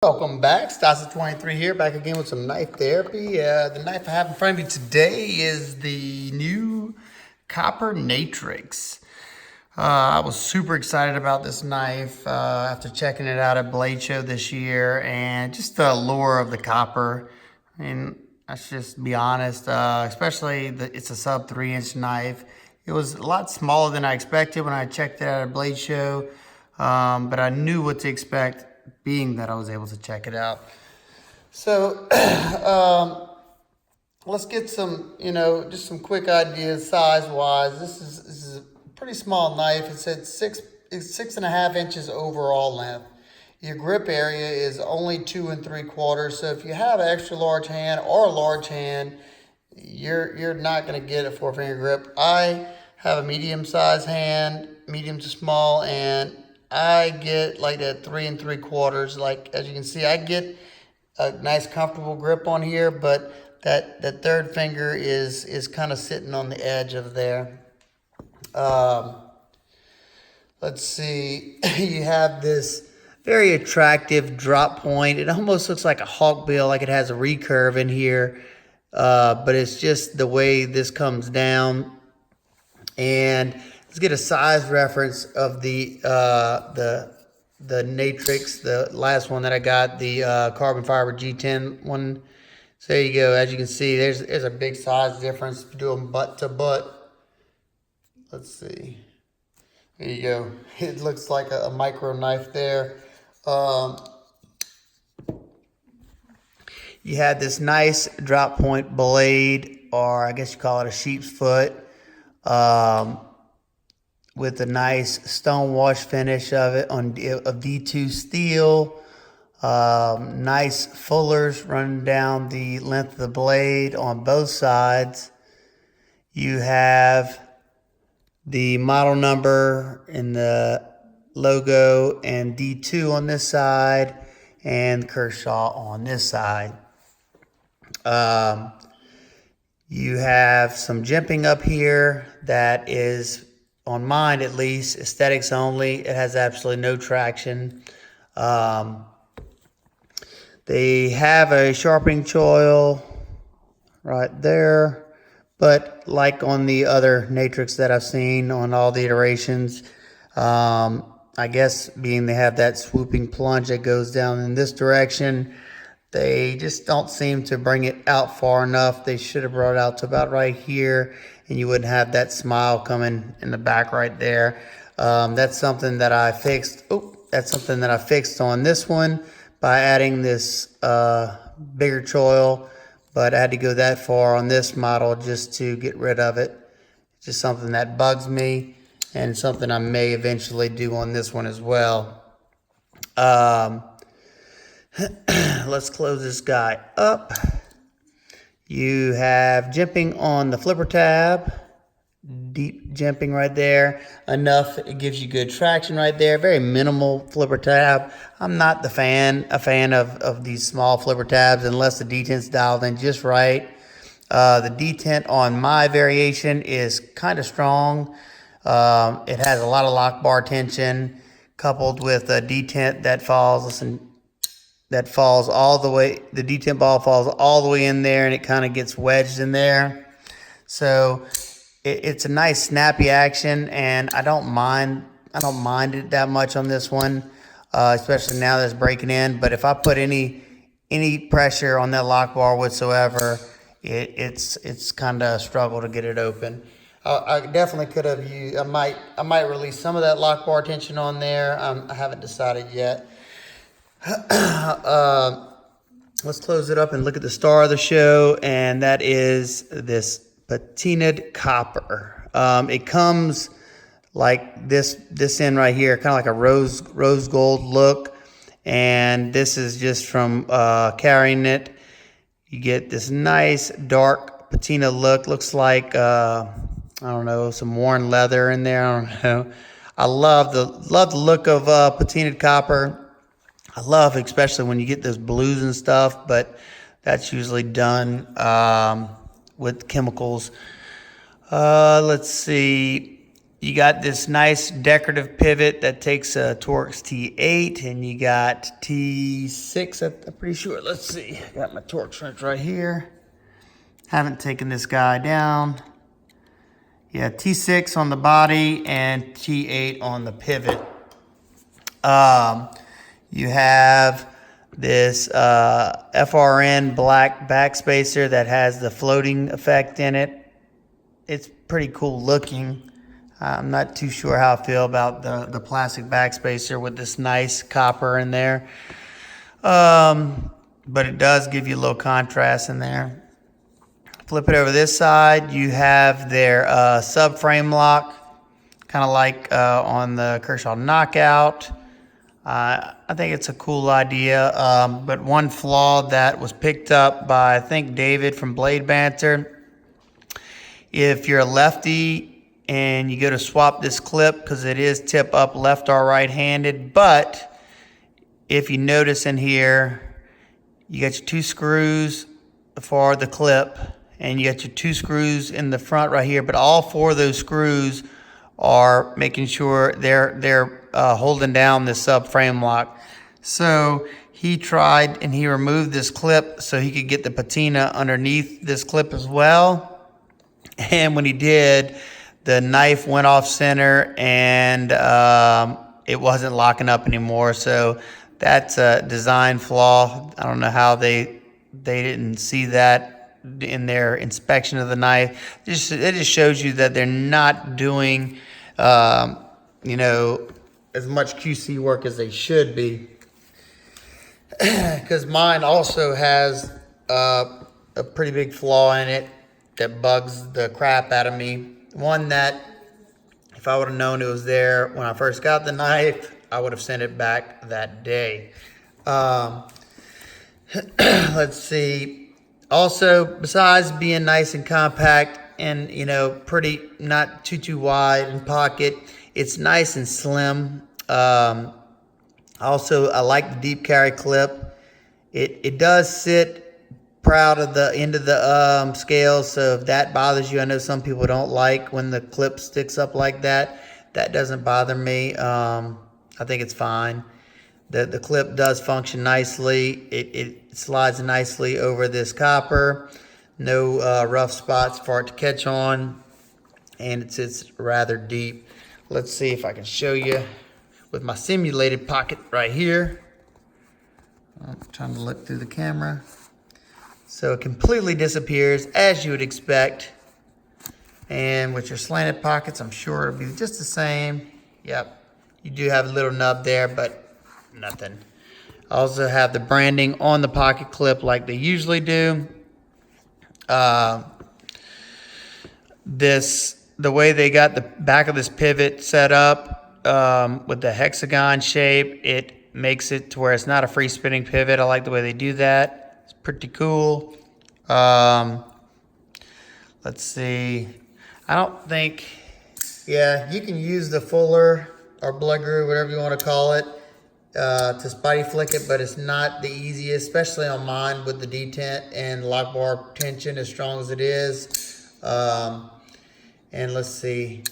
Welcome back, Stassi23 here, back again with some knife therapy. The knife I have in front of me today is the new Copper Natrix. I was super excited about this knife after checking it out at Blade Show this year, and just the allure of the copper. I mean, let's just be honest, especially it's a sub 3-inch knife. It was a lot smaller than I expected when I checked it out at Blade Show, but I knew what to expect, being that I was able to check it out. So let's get some, just some quick ideas size-wise. This is a pretty small knife. It's at 6.5 inches overall length. Your grip area is only 2 3/4. So if you have an extra large hand or a large hand, you're not going to get a 4-finger grip. I have a medium-sized hand, medium to small, and I get like that 3 3/4. Like, as you can see, I get a nice comfortable grip on here, but that third finger is kind of sitting on the edge of there. Let's see, you have this very attractive drop point. It almost looks like a hawkbill, like it has a recurve in here, but it's just the way this comes down. And let's get a size reference of the Natrix, the last one that I got, the carbon fiber G10 one. So there you go. As you can see, there's a big size difference if you do them butt to butt. Let's see. There you go. It looks like a micro knife there. You have this nice drop point blade, or I guess you call it a sheep's foot, with a nice stone wash finish of it of D2 steel. Nice fullers running down the length of the blade on both sides. You have the model number in the logo and D2 on this side and Kershaw on this side. You have some jimping up here that is, on mine at least, aesthetics only. It has absolutely no traction. They have a sharpening choil right there, but like on the other Natrix that I've seen on all the iterations, I guess being they have that swooping plunge that goes down in this direction, they just don't seem to bring it out far enough. They should have brought it out to about right here, and you wouldn't have that smile coming in the back right there. That's something that I fixed. That's something that I fixed on this one by adding this bigger choil, but I had to go that far on this model just to get rid of it. It's just something that bugs me, and something I may eventually do on this one as well. Let's close this guy up. You have jimping on the flipper tab, deep jimping right there, enough it gives you good traction right there. Very minimal flipper tab. I'm not a fan of these small flipper tabs unless the detent's dialed in just right. The detent on my variation is kind of strong. It has a lot of lock bar tension coupled with a detent that falls, all the way, the detent ball falls all the way in there, and it kind of gets wedged in there. So it's a nice snappy action, and I don't mind it that much on this one, especially now that it's breaking in. But if I put any pressure on that lock bar whatsoever, it's kind of a struggle to get it open. I definitely could have used. I might release some of that lock bar tension on there. I haven't decided yet. Let's close it up and look at the star of the show, and that is this patinaed copper. It comes like this end right here, kind of like a rose gold look, and this is just from carrying it. You get this nice dark patina look. Looks like I don't know, some worn leather in there. I don't know. I love the look of patinaed copper. I love, especially when you get those blues and stuff, but that's usually done with chemicals. Let's see. You got this nice decorative pivot that takes a Torx T8, and you got T6, I'm pretty sure. Let's see, I got my Torx wrench right here. Haven't taken this guy down. Yeah, T6 on the body and T8 on the pivot. You have this FRN black backspacer that has the floating effect in it. It's pretty cool looking. I'm not too sure how I feel about the plastic backspacer with this nice copper in there. But it does give you a little contrast in there. Flip it over this side. You have their subframe lock, kind of like on the Kershaw Knockout. I think it's a cool idea, but one flaw that was picked up by, I think, David from Blade Banter. If you're a lefty and you go to swap this clip, because it is tip up left or right-handed, but if you notice in here, you got your 2 screws for the clip, and you got your 2 screws in the front right here, but all 4 of those screws are making sure they're holding down the subframe lock. So he tried and he removed this clip so he could get the patina underneath this clip as well. And when he did, the knife went off center and it wasn't locking up anymore. So that's a design flaw. I don't know how they didn't see that in their inspection of the knife. It just shows you that they're not doing, you know, as much QC work as they should be. Because mine also has a pretty big flaw in it that bugs the crap out of me. One that, if I would have known it was there when I first got the knife, I would have sent it back that day. Let's see. Also, besides being nice and compact and, you know, pretty, not too wide in pocket, it's nice and slim. Also, I like the deep carry clip. It does sit proud of the end of the scale, so if that bothers you, I know some people don't like when the clip sticks up like that. That doesn't bother me. I think it's fine. The clip does function nicely. It slides nicely over this copper. No rough spots for it to catch on, and it sits rather deep. Let's see if I can show you with my simulated pocket right here. I'm trying to look through the camera. So it completely disappears as you would expect. And with your slanted pockets, I'm sure it'll be just the same. Yep, you do have a little nub there, but nothing. I also have the branding on the pocket clip like they usually do. The way they got the back of this pivot set up with the hexagon shape, it makes it to where it's not a free spinning pivot. I like the way they do that. It's pretty cool. Let's see. I don't think, yeah, you can use the fuller or blood glue, whatever you want to call it, to spidey flick it, but it's not the easiest, especially on mine with the detent and lock bar tension as strong as it is. And let's see,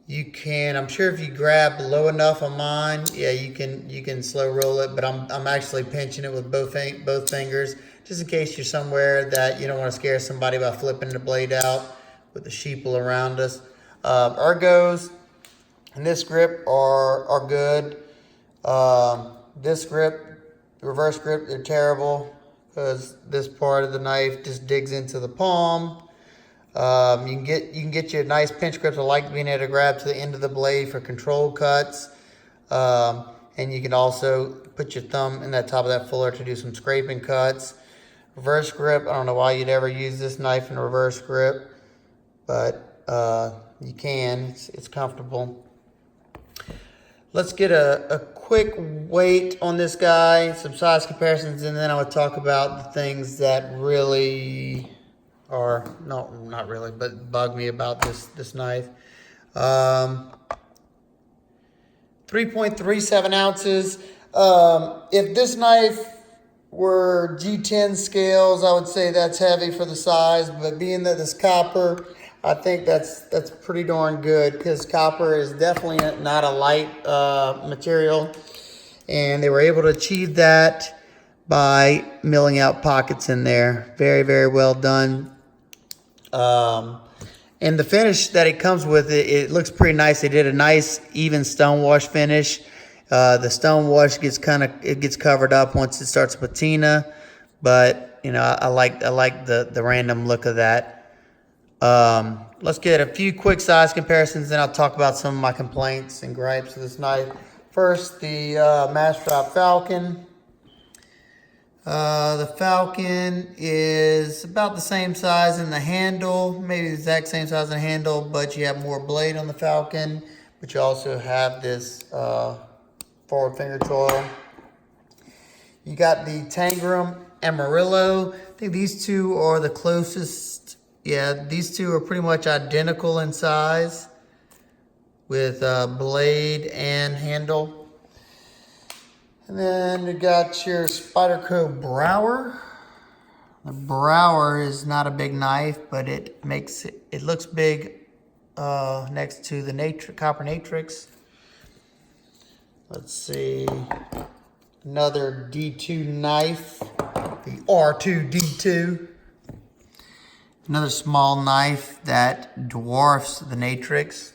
you can, I'm sure if you grab low enough on mine, yeah, you can slow roll it, but I'm actually pinching it with both fingers, just in case you're somewhere that you don't want to scare somebody by flipping the blade out with the sheeple around us. Ergos and this grip are good. This grip, reverse grip, they're terrible because this part of the knife just digs into the palm. You can get you a nice pinch grip. I like being able to grab to the end of the blade for controlled cuts. And you can also put your thumb in that top of that fuller to do some scraping cuts. Reverse grip, I don't know why you'd ever use this knife in reverse grip, but you can, it's comfortable. Let's get a quick weight on this guy, some size comparisons, and then I would talk about the things that really are, not really, but bug me about this knife. 3.37 ounces. If this knife were G10 scales, I would say that's heavy for the size, but being that it's copper, I think that's pretty darn good, because copper is definitely not a light material, and they were able to achieve that by milling out pockets in there. Very, very well done. And the finish that it comes with, it looks pretty nice. They did a nice even stone wash finish. The stone wash gets covered up once it starts patina, but you know, I like the random look of that. Let's get a few quick size comparisons, then I'll talk about some of my complaints and gripes with this knife. First, the Master Drop Falcon. The Falcon is about the same size in the handle, maybe the exact same size in the handle, but you have more blade on the Falcon, but you also have this forward finger choil. You got the Tangram Amarillo. I think these two are the closest. Yeah, these two are pretty much identical in size with blade and handle. And then you got your Spyderco Brower. The Brower is not a big knife, but it looks big next to the Copper Natrix. Let's see, another D2 knife, the R2D2. Another small knife that dwarfs the Natrix.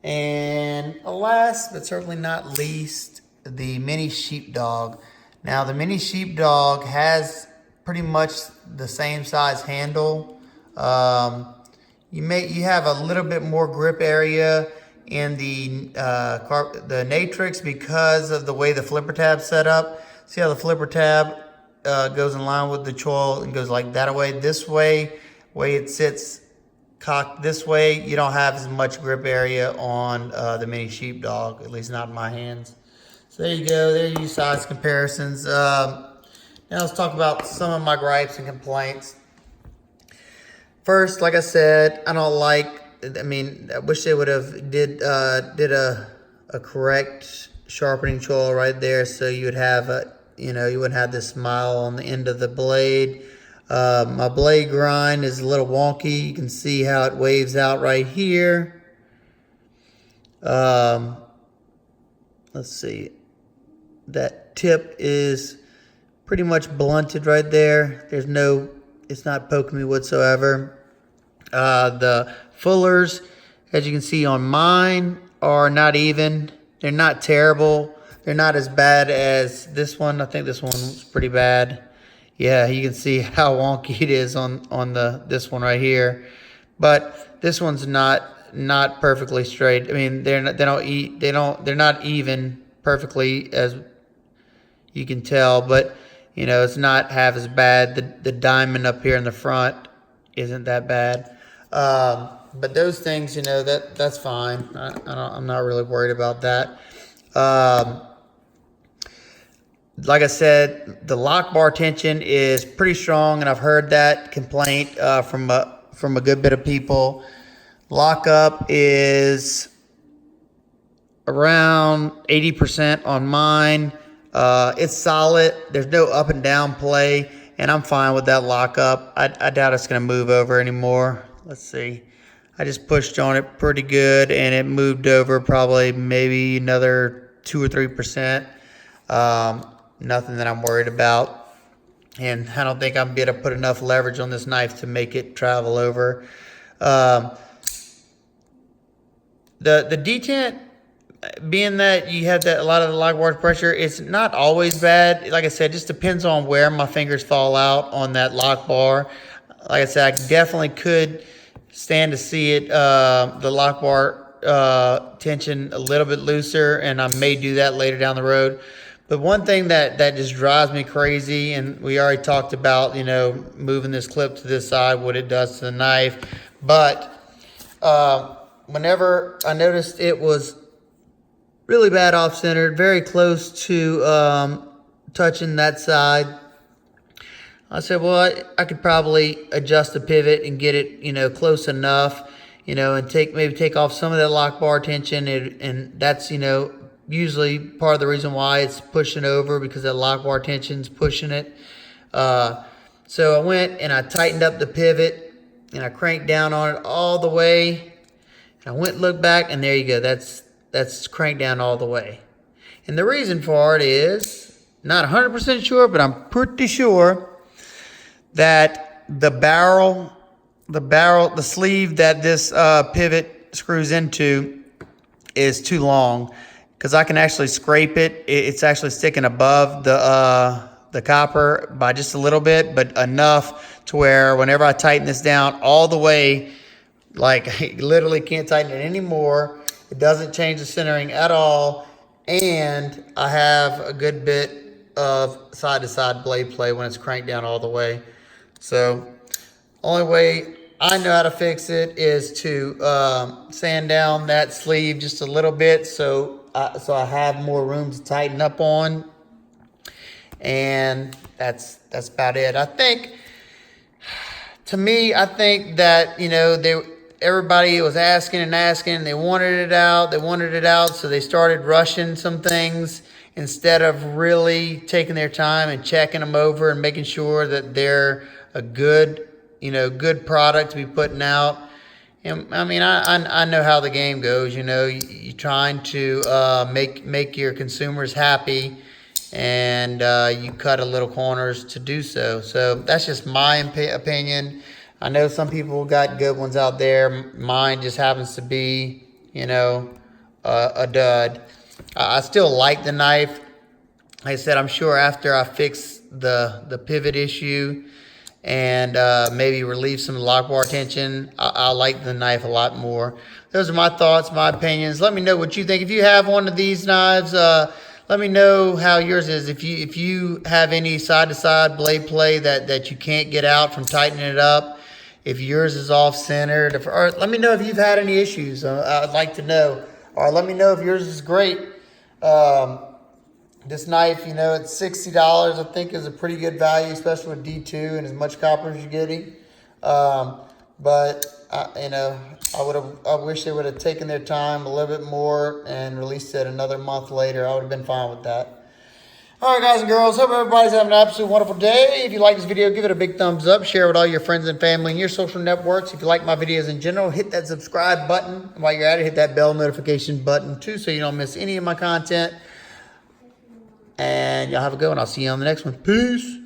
And last but certainly not least, the Mini Sheepdog. Now the Mini Sheepdog has pretty much the same size handle. You have a little bit more grip area in the Natrix because of the way the flipper tab's set up. See how the flipper tab goes in line with the choil and goes like that away. This way it sits cocked this way, you don't have as much grip area on the Mini Sheepdog, at least not in my hands. So there you go, there you size comparisons. Now let's talk about some of my gripes and complaints. First, like I said, I wish they would have did a correct sharpening choil right there, so you would have you wouldn't have this smile on the end of the blade. My blade grind is a little wonky. You can see how it waves out right here. Let's see. That tip is pretty much blunted right there. It's not poking me whatsoever. The fullers, as you can see on mine, are not even. They're not terrible. They're not as bad as this one. I think this one's pretty bad. Yeah, you can see how wonky it is on this one right here, but this one's not perfectly straight. I mean, they're not even perfectly, as you can tell, but you know, it's not half as bad. The diamond up here in the front isn't that bad, but those things, you know, that's fine. I'm not really worried about that. Like I said, the lock bar tension is pretty strong, and I've heard that complaint from a good bit of people. Lockup is around 80% on mine. It's solid. There's no up and down play, and I'm fine with that lockup. I doubt it's going to move over anymore. Let's see. I just pushed on it pretty good, and it moved over probably maybe another 2 or 3%. Nothing that I'm worried about, and I don't think I'm going to put enough leverage on this knife to make it travel over. The detent, being that you have a lot of the lock bar pressure, it's not always bad. Like I said, it just depends on where my fingers fall out on that lock bar. Like I said, I definitely could stand to see it, the lock bar tension a little bit looser, and I may do that later down the road. But one thing that just drives me crazy, and we already talked about, you know, moving this clip to this side, what it does to the knife. But whenever I noticed it was really bad off-centered, very close to touching that side, I said, well, I could probably adjust the pivot and get it, you know, close enough, you know, and maybe take off some of that lock bar tension, and that's, you know, usually part of the reason why it's pushing over, because that lock bar tension's pushing it. So I went and I tightened up the pivot, and I cranked down on it all the way. And I went and looked back, and there you go. That's cranked down all the way. And the reason for it is, not 100% sure, but I'm pretty sure that the sleeve that this pivot screws into is too long, because I can actually scrape it. It's actually sticking above the copper by just a little bit, but enough to where whenever I tighten this down all the way, like I literally can't tighten it anymore. It doesn't change the centering at all. And I have a good bit of side-to-side blade play when it's cranked down all the way. So only way I know how to fix it is to sand down that sleeve just a little bit, so I have more room to tighten up on. And that's about it. I think, to me, I think that, you know, everybody was asking and asking. They wanted it out. So they started rushing some things instead of really taking their time and checking them over and making sure that they're a good product to be putting out. And I mean, I know how the game goes. You know, you're trying to make your consumers happy, and you cut a little corners to do so. So that's just my opinion. I know some people got good ones out there. Mine just happens to be, you know, a dud. I still like the knife. Like I said, I'm sure after I fix the pivot issue and maybe relieve some lock bar tension, I like the knife a lot more. Those are my thoughts, my opinions. Let me know what you think. If you have one of these knives, let me know how yours is. If you have any side-to-side blade play that you can't get out from tightening it up, if yours is off-centered, or let me know if you've had any issues. I'd like to know. Or let me know if yours is great. This knife, you know, it's $60. I think is a pretty good value, especially with D2 and as much copper as you're getting. But you know, I wish they would have taken their time a little bit more and released it another month later. I would have been fine with that. All right, guys and girls, hope everybody's having an absolutely wonderful day. If you like this video, give it a big thumbs up. Share it with all your friends and family and your social networks. If you like my videos in general, hit that subscribe button. And while you're at it, hit that bell notification button too, so you don't miss any of my content. And y'all have a good one. I'll see you on the next one. Peace.